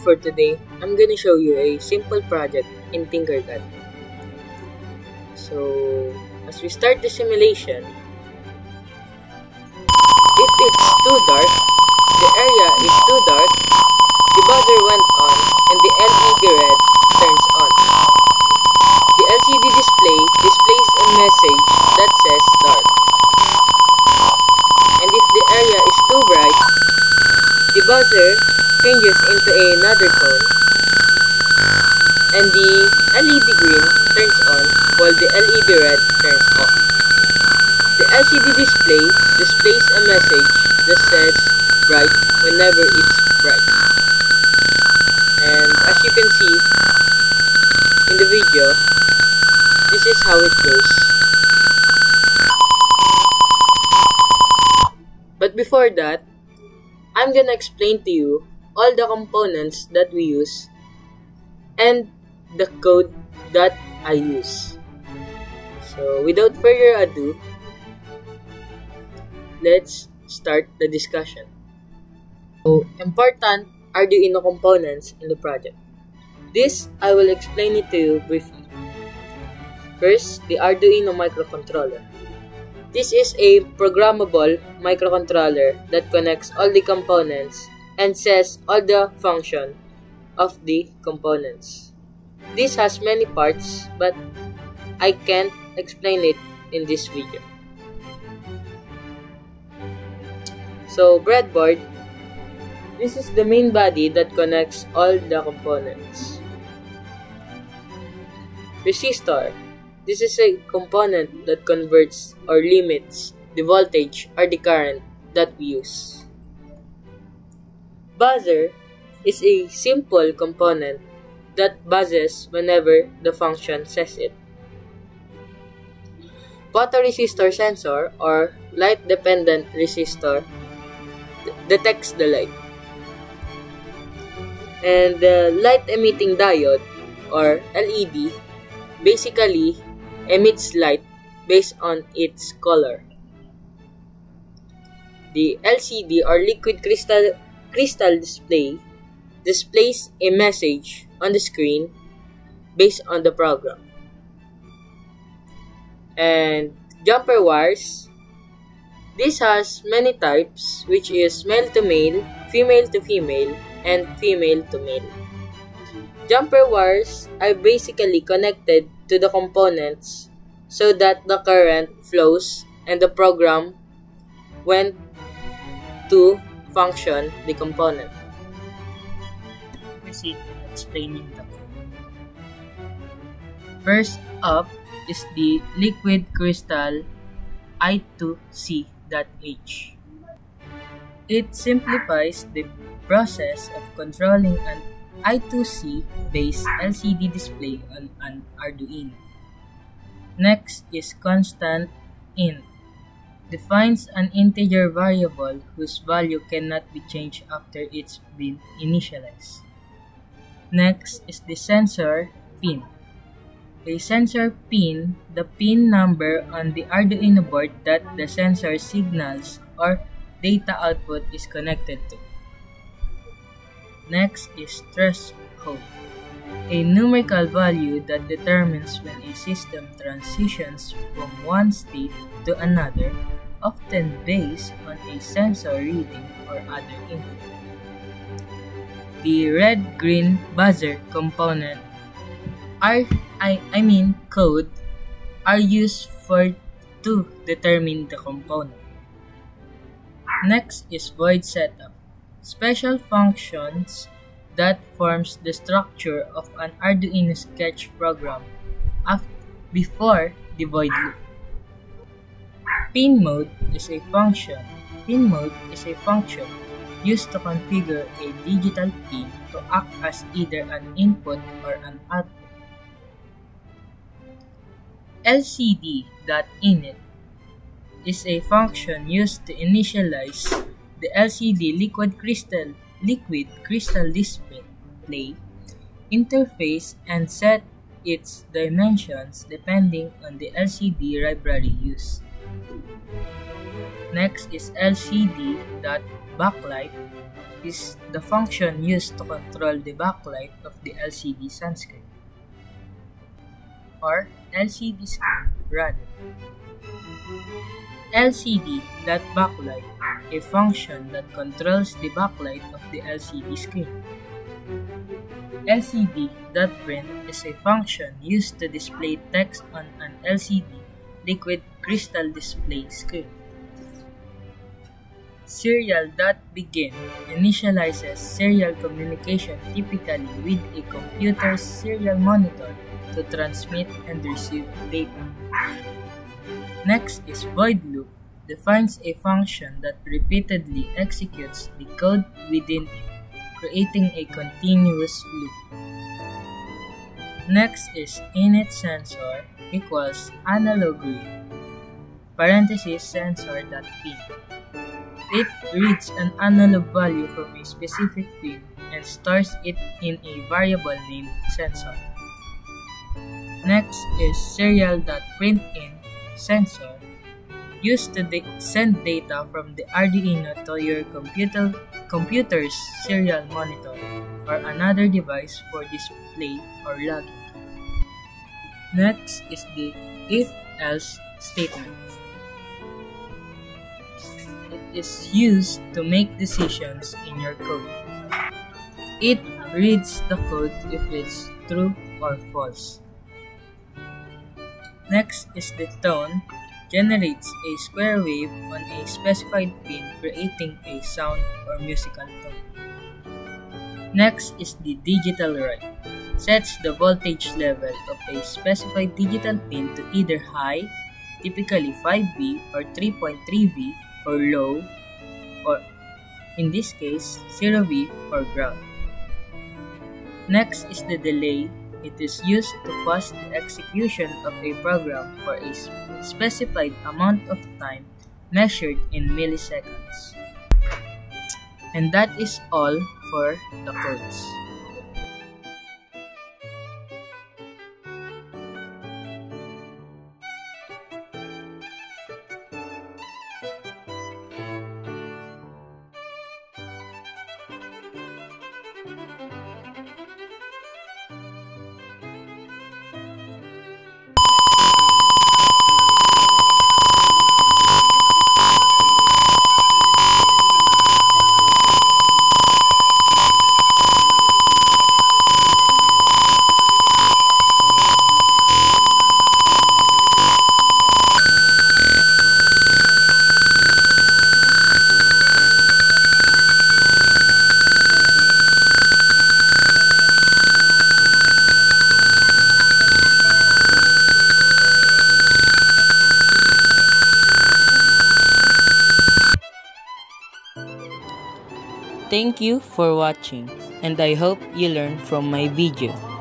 for today, I'm gonna show you a simple project in Tinkercad. So, as we start the simulation, if it's too dark, the area is too dark, the buzzer went on and the LED red turns on. The LCD display displays a message that says dark. And if the area is too bright, the buzzer changes into another tone and the LED green turns on while the LED red turns off. The LCD display displays a message that says bright whenever it's bright. And as you can see in the video, this is how it goes. But before that, I'm gonna explain to you all the components that we use and the code that I use. So without further ado, let's start the discussion. So, important Arduino components in the project. This I will explain it to you briefly. First, the Arduino microcontroller. This is a programmable microcontroller that connects all the components and says all the function of the components. This has many parts, but I can't explain it in this video. So, breadboard. This is the main body that connects all the components. Resistor. This is a component that converts or limits the voltage or the current that we use. Buzzer is a simple component that buzzes whenever the function says it. Photoresistor sensor or light-dependent resistor detects the light. And the light-emitting diode or LED basically emits light based on its color. The LCD or liquid crystal display displays a message on the screen based on the program. And jumper wires. This has many types, which is male to male, female to female, and female to male. Jumper wires are basically connected to the components so that the current flows and the program went to function the component. Proceed explaining the code. First up is the liquid crystal I2C.H. It simplifies the process of controlling an I2C-based LCD display on an Arduino. Next is constant int. Defines an integer variable whose value cannot be changed after it's been initialized. Next is the sensor pin. A sensor pin, the pin number on the Arduino board that the sensor signals or data output is connected to. Next is threshold, a numerical value that determines when a system transitions from one state to another, often based on a sensor reading or other input. The red-green buzzer component code are used to determine the component. Next is void setup. Special functions that forms the structure of an Arduino sketch program before the void loop. Pin mode is a function. Pin mode is a function used to configure a digital pin to act as either an input or an output. LCD.init is a function used to initialize the LCD liquid crystal display interface and set its dimensions depending on the LCD library used. Next is LCD.backlight. is the function used to control the backlight of the LCD sunscreen, or LCD screen rather. LCD.backlight, a function that controls the backlight of the LCD screen. LCD.print is a function used to display text on an LCD liquid crystal display screen. Serial.begin initializes serial communication typically with a computer's serial monitor to transmit and receive data. Next is void loop, defines a function that repeatedly executes the code within it, creating a continuous loop. Next is init sensor equals analog read, parenthesis sensor.pin. It reads an analog value from a specific pin and stores it in a variable named sensor. Next is serial.printin sensor, used to send data from the Arduino to your computer's serial monitor or another device for display or logging. Next is the if-else statement. It is used to make decisions in your code. It reads the code if it's true or false. Next is the tone, generates a square wave on a specified pin creating a sound or musical tone. Next is the digital write, sets the voltage level of a specified digital pin to either high, typically 5V or 3.3V, or low, or in this case 0V or ground. Next is the delay. It is used to pause the execution of a program for a specified amount of time measured in milliseconds. And that is all for the codes. Thank you for watching, and I hope you learned from my video.